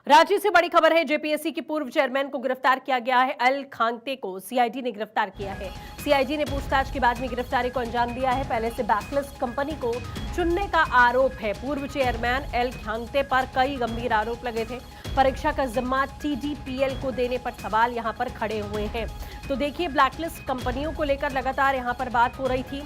रांची से बड़ी खबर है। जेपीएससी की पूर्व चेयरमैन को गिरफ्तार किया गया है। एल खांगते को सीआईडी ने गिरफ्तार किया है। सीआईडी ने पूछताछ के बाद में गिरफ्तारी को अंजाम दिया है। पहले से बैकलिस्ट कंपनी को चुनने का आरोप है। पूर्व चेयरमैन एल खांगते पर कई गंभीर आरोप लगे थे। परीक्षा का जिम्मा टीडीपीएल को देने पर सवाल यहां पर खड़े हुए हैं। तो देखिए, ब्लैकलिस्ट कंपनियों को लेकर लगातार यहां पर बात हो रही थी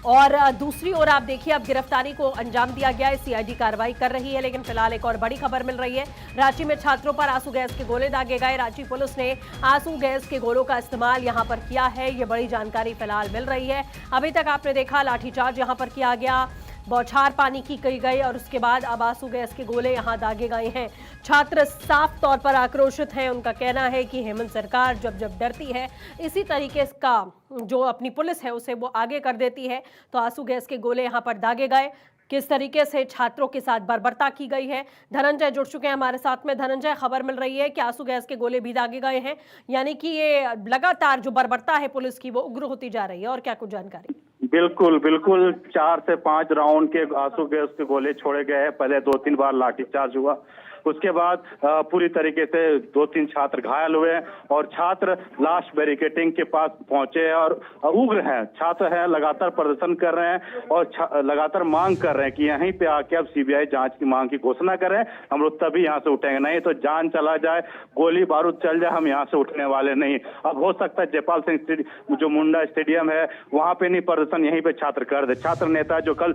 और दूसरी ओर आप देखिए, अब गिरफ्तारी को अंजाम दिया गया है। सीआईडी कार्रवाई कर रही है। लेकिन फिलहाल एक और बड़ी खबर मिल रही है। रांची में छात्रों पर आंसू गैस के गोले दागे गए। रांची पुलिस ने आंसू गैस के गोलों का इस्तेमाल यहां पर किया है। ये बड़ी जानकारी फिलहाल मिल रही है। अभी तक आपने देखा लाठीचार्ज यहां पर किया गया, बौछार पानी की गई और उसके बाद अब आंसू गैस के गोले यहां दागे गए हैं। छात्र साफ तौर पर आक्रोशित हैं। उनका कहना है कि हेमंत सरकार जब जब डरती है, इसी तरीके का जो अपनी पुलिस है उसे वो आगे कर देती है। तो आंसू गैस के गोले यहां पर दागे गए। किस तरीके से छात्रों के साथ बर्बरता की गई है, धनंजय जुड़ चुके हैं हमारे साथ में। धनंजय, खबर मिल रही है कि आंसू गैस के गोले भी दागे गए हैं, यानी कि ये लगातार जो बर्बरता है पुलिस की वो उग्र होती जा रही है। और क्या कुछ जानकारी? बिल्कुल बिल्कुल 4 से 5 राउंड के आंसू गैस के गोले छोड़े गए हैं। पहले 2-3 बार लाठीचार्ज हुआ। उसके बाद पूरी तरीके से 2-3 छात्र घायल हुए और छात्र लास्ट बैरिकेडिंग के पास पहुंचे हैं और उग्र हैं। छात्र हैं, लगातार प्रदर्शन कर रहे हैं और लगातार मांग कर रहे हैं कि यहीं पे आके अब सीबीआई जांच की मांग की घोषणा करें। हम लोग तभी यहाँ से उठेंगे, नहीं तो जान चला जाए, गोली बारूद चल जाए, हम यहाँ से उठने वाले नहीं। अब हो सकता है जयपाल सिंह जो मुंडा स्टेडियम है वहां पे नहीं, प्रदर्शन यहीं पे छात्र कर दे। छात्र नेता जो कल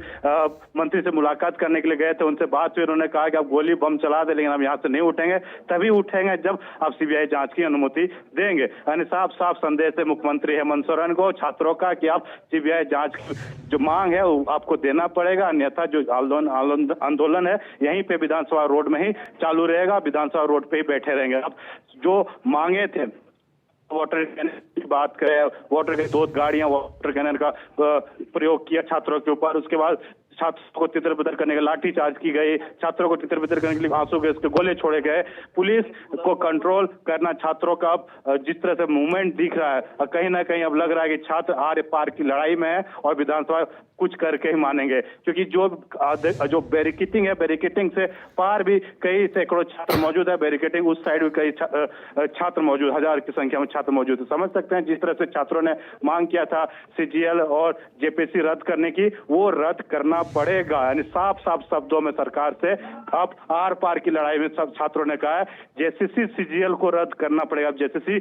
मंत्री से मुलाकात करने के लिए गए थे, उनसे बात हुई, उन्होंने कहा कि अब गोली बम चला दे, लेकिन हम यहाँ से नहीं उठेंगे। तभी उठेंगे जब आप सीबीआई जांच की अनुमति देंगे। यानी साफ साफ संदेश है मुख्यमंत्री हेमंत सोरेन को, छात्रों का, कि आप सीबीआई जांच की जो मांग है वो आपको देना पड़ेगा, अन्यथा जो आंदोलन है यहीं पे विधानसभा रोड में ही चालू रहेगा। विधानसभा रोड पे ही बैठे रहेंगे। अब जो मांगे थे, वाटर कैनन की बात करें, वाटर के 2 गाड़ियां वाटर कैनन का प्रयोग किया छात्रों के ऊपर। उसके बाद छात्रों को तितर बितर करने के लाठीचार्ज की गई, छात्रों को तितर बितर करने के लिए आंसू गैस के गोले छोड़े गए। पुलिस को कंट्रोल करना छात्रों का अब जिस तरह से मूवमेंट दिख रहा है, कहीं ना कहीं अब लग रहा है कि छात्र आर पार की लड़ाई में है और विधानसभा कुछ करके ही मानेंगे। क्योंकि जो बैरिकेडिंग है, बैरिकेडिंग से पार भी कई सैकड़ों छात्र मौजूद है। बैरिकेडिंग उस साइड भी कई छात्र मौजूद, 1000 की संख्या में छात्र मौजूद है। समझ सकते हैं जिस तरह से छात्रों ने मांग किया था सीजीएल और जेपीएससी रद्द करने की, वो रद्द करना पड़ेगा। यानी साफ साफ शब्दों में सरकार से अब आर पार की लड़ाई में सब छात्रों ने कहा है जेसीसी सीजीएल को रद्द करना पड़ेगा। अब जेसीसी,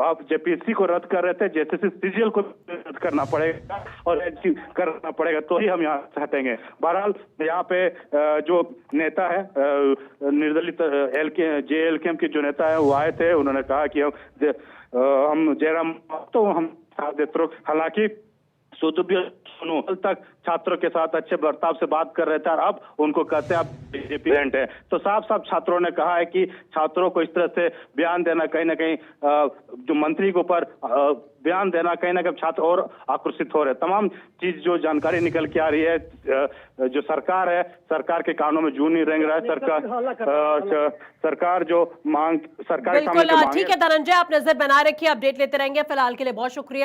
आप जेपीएससी को रद्द कर रहे थे, जेसीसी सीजीएल को रद्द करना पड़ेगा और करना पड़ेगा, तो ही हम यहाँ से हटेंगे। बहरहाल यहाँ पे जो नेता है निर्दलित जेएलके के जो नेता है वो आए थे। उन्होंने कहा कि हम जयराम तो हम साथ देते। हालांकि कल तक छात्रों के साथ अच्छे बर्ताव से बात कर रहे थे और अब उनको कहते हैं आप प्रेसिडेंट है। तो साफ साफ छात्रों ने कहा है कि छात्रों को इस तरह से बयान देना, कहीं ना कहीं जो मंत्री के ऊपर बयान देना, कहीं ना कहीं छात्र और आक्रोशित हो रहे हैं। तमाम चीज जो जानकारी निकल के आ रही है, जो सरकार है, सरकार के कानों में जूं नहीं रेंग रहा है। सरकार जो मांग, सरकार बिल्कुल ठीक है धनंजय, आप नजर बना रखिए, अपडेट लेते रहेंगे। फिलहाल के लिए बहुत शुक्रिया।